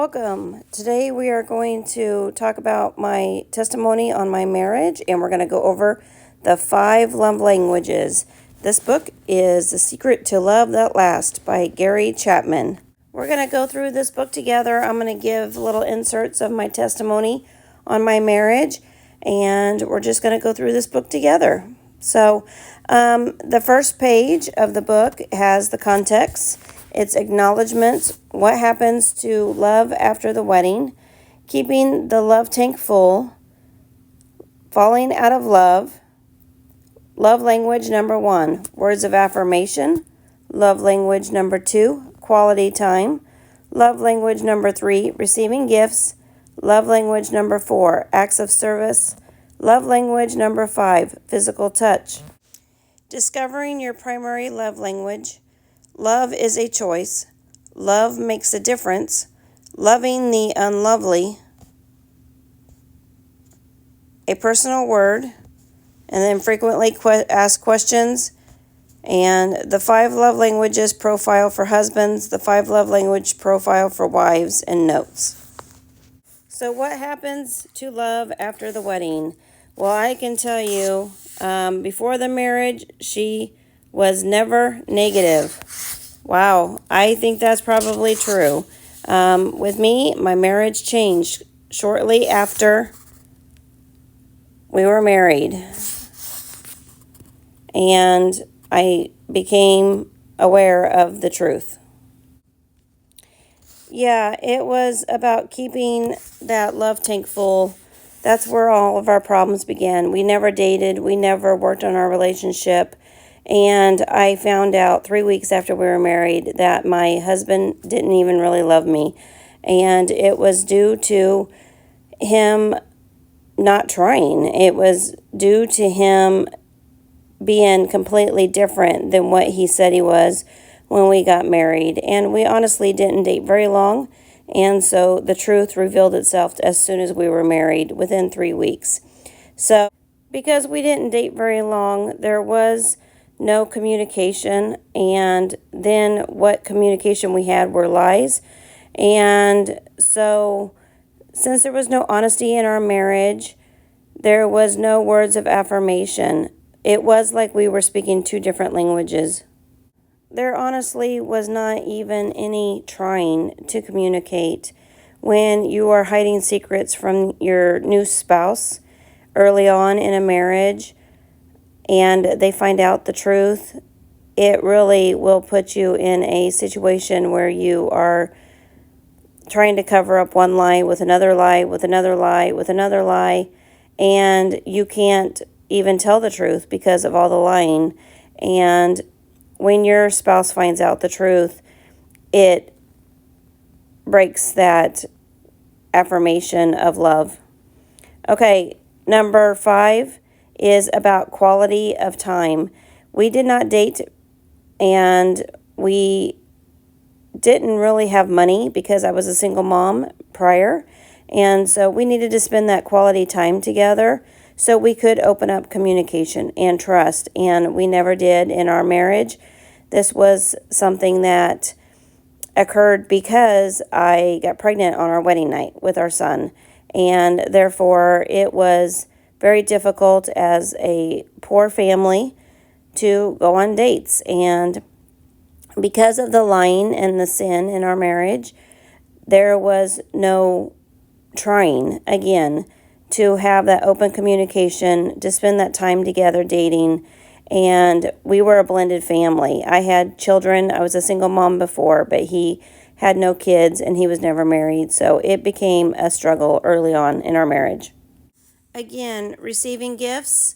Welcome. Today we are going to talk about my testimony on my marriage, and we're going to go over the 5 love languages. This book is The Secret to Love That Lasts by Kerri Chapman. We're going to go through this book together. I'm going to give little inserts of my testimony on my marriage, and we're just going to go through this book together. So the first page of the book has the context. It's acknowledgments, what happens to love after the wedding, keeping the love tank full, falling out of love, love language number 1, words of affirmation, love language number 2, quality time, love language number 3, receiving gifts, love language number 4, acts of service, love language number 5, physical touch. Discovering your primary love language. Love is a choice. Love makes a difference. Loving the unlovely. A personal word. And then frequently asked questions. And the 5 love languages profile for husbands. The 5 love language profile for wives, and notes. So what happens to love after the wedding? Well, I can tell you, before the marriage, she was never negative. Wow, I think that's probably true. With me, my marriage changed shortly after we were married. And I became aware of the truth. Yeah, it was about keeping that love tank full. That's where all of our problems began. We never dated. We never worked on our relationship. And I found out 3 weeks after we were married that my husband didn't even really love me. And it was due to him not trying. It was due to him being completely different than what he said he was when we got married. And we honestly didn't date very long. And so the truth revealed itself as soon as we were married, within 3 weeks. So because we didn't date very long, there was no communication, and then what communication we had were lies. And so since there was no honesty in our marriage, there was no words of affirmation. It was like we were speaking 2 different languages. There honestly was not even any trying to communicate. When you are hiding secrets from your new spouse early on in a marriage, and they find out the truth, it really will put you in a situation where you are trying to cover up one lie with another lie, with another lie, with another lie, and you can't even tell the truth because of all the lying. And when your spouse finds out the truth, it breaks that affirmation of love. Okay, number 5 is about quality of time. We did not date, and we didn't really have money because I was a single mom prior, and so we needed to spend that quality time together so we could open up communication and trust, and we never did in our marriage. This was something that occurred because I got pregnant on our wedding night with our son, and therefore it was very difficult as a poor family to go on dates. And because of the lying and the sin in our marriage, there was no trying again to have that open communication, to spend that time together dating. And we were a blended family. I had children. I was a single mom before, but he had no kids and he was never married. So it became a struggle early on in our marriage. Again, receiving gifts,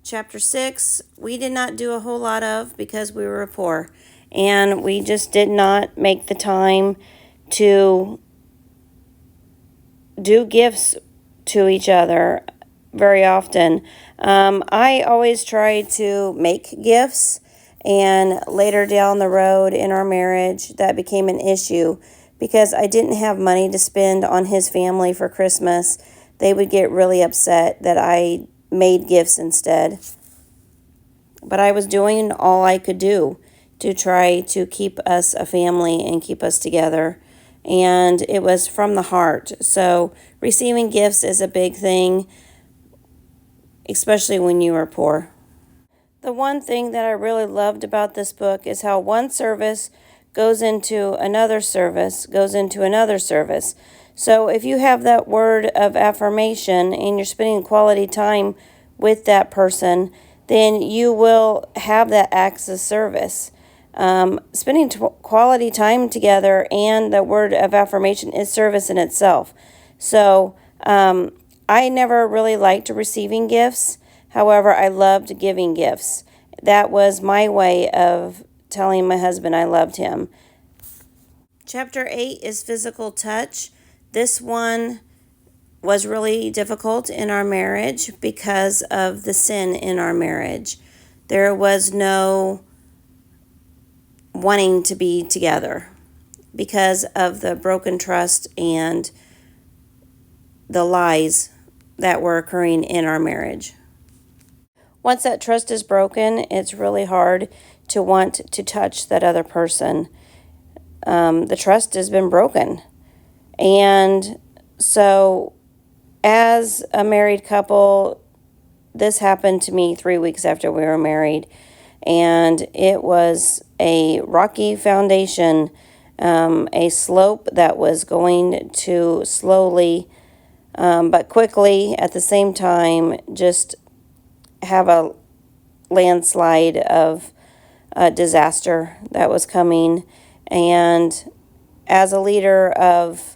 chapter 6, we did not do a whole lot of because we were poor. And we just did not make the time to do gifts to each other very often. I always tried to make gifts, and later down the road in our marriage, that became an issue because I didn't have money to spend on his family for Christmas. They would get really upset that I made gifts instead. But I was doing all I could do to try to keep us a family and keep us together. and it was from the heart. So receiving gifts is a big thing, especially when you are poor. The one thing that I really loved about this book is how one service goes into another service, goes into another service. So if you have that word of affirmation and you're spending quality time with that person, then you will have that acts of service. Spending quality time together and the word of affirmation is service in itself. So I never really liked receiving gifts. However, I loved giving gifts. That was my way of telling my husband I loved him. Chapter 8 is physical touch. This one was really difficult in our marriage because of the sin in our marriage. There was no wanting to be together because of the broken trust and the lies that were occurring in our marriage. Once that trust is broken, it's really hard to want to touch that other person. The trust has been broken. And so, as a married couple, this happened to me 3 weeks after we were married. And it was a rocky foundation, a slope that was going to slowly, but quickly at the same time, just have a landslide of disaster that was coming. And as a leader of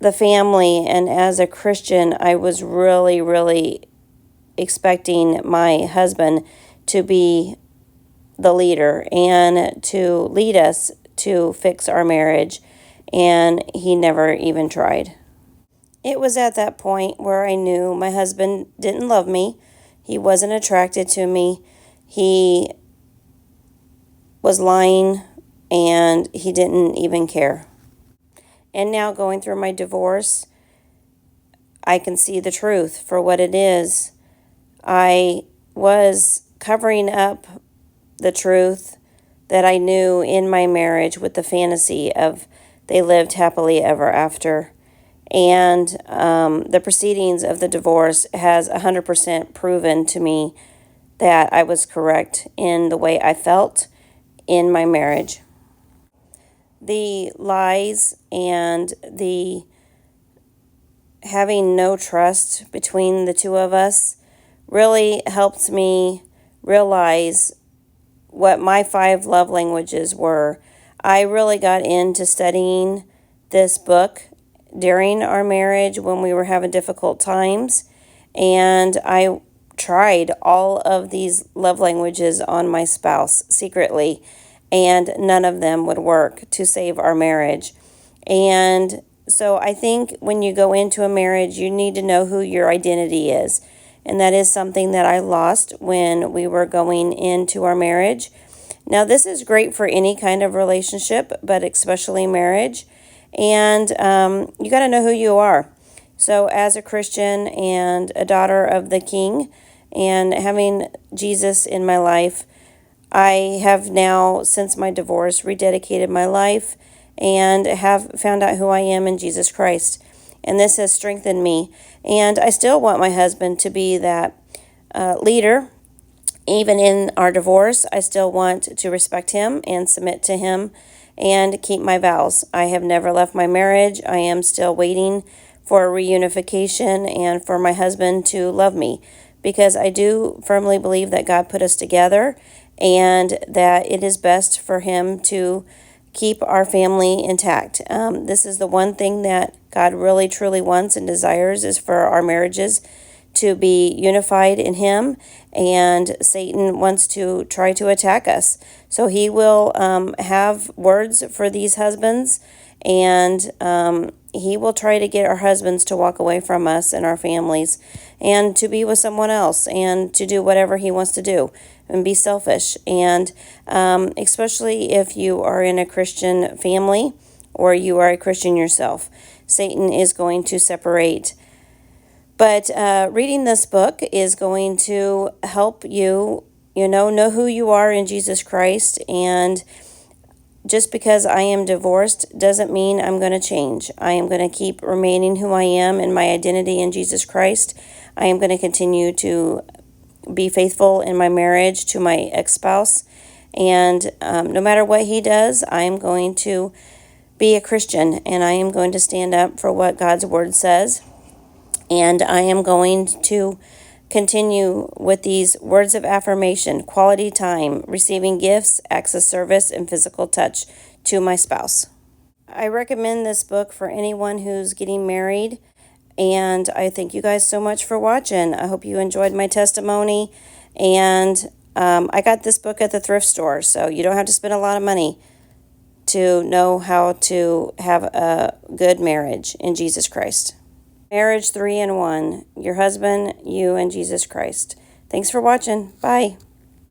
the family and as a Christian, I was really, really expecting my husband to be the leader and to lead us to fix our marriage, and he never even tried. It was at that point where I knew my husband didn't love me. He wasn't attracted to me. He was lying, and he didn't even care. And now, going through my divorce, I can see the truth for what it is. I was covering up the truth that I knew in my marriage with the fantasy of they lived happily ever after. And the proceedings of the divorce has 100% proven to me that I was correct in the way I felt in my marriage. The lies and the having no trust between the two of us really helped me realize what my 5 love languages were. I really got into studying this book during our marriage when we were having difficult times, and I tried all of these love languages on my spouse secretly, and none of them would work to save our marriage. And so I think when you go into a marriage, you need to know who your identity is. And that is something that I lost when we were going into our marriage. Now, this is great for any kind of relationship, but especially marriage. And you got to know who you are. So as a Christian and a daughter of the King and having Jesus in my life, I have now, since my divorce, rededicated my life and have found out who I am in Jesus Christ. And this has strengthened me. And I still want my husband to be that leader. Even in our divorce, I still want to respect him and submit to him and keep my vows. I have never left my marriage. I am still waiting for a reunification and for my husband to love me, because I do firmly believe that God put us together and that it is best for him to keep our family intact. This is the one thing that God really truly wants and desires, is for our marriages to be unified in him, and Satan wants to try to attack us. So he will have words for these husbands, and he will try to get our husbands to walk away from us and our families and to be with someone else and to do whatever he wants to do and be selfish. And especially if you are in a Christian family or you are a Christian yourself, Satan is going to separate. But reading this book is going to help you, know who you are in Jesus Christ. And just because I am divorced doesn't mean I'm going to change. I am going to keep remaining who I am in my identity in Jesus Christ. I am going to continue to be faithful in my marriage to my ex-spouse. And no matter what he does, I am going to be a Christian, and I am going to stand up for what God's word says. And I am going to continue with these words of affirmation, quality time, receiving gifts, acts of service, and physical touch to my spouse. I recommend this book for anyone who's getting married. And I thank you guys so much for watching. I hope you enjoyed my testimony. And I got this book at the thrift store, so you don't have to spend a lot of money to know how to have a good marriage in Jesus Christ. Marriage 3 in 1. Your husband, you, and Jesus Christ. Thanks for watching. Bye.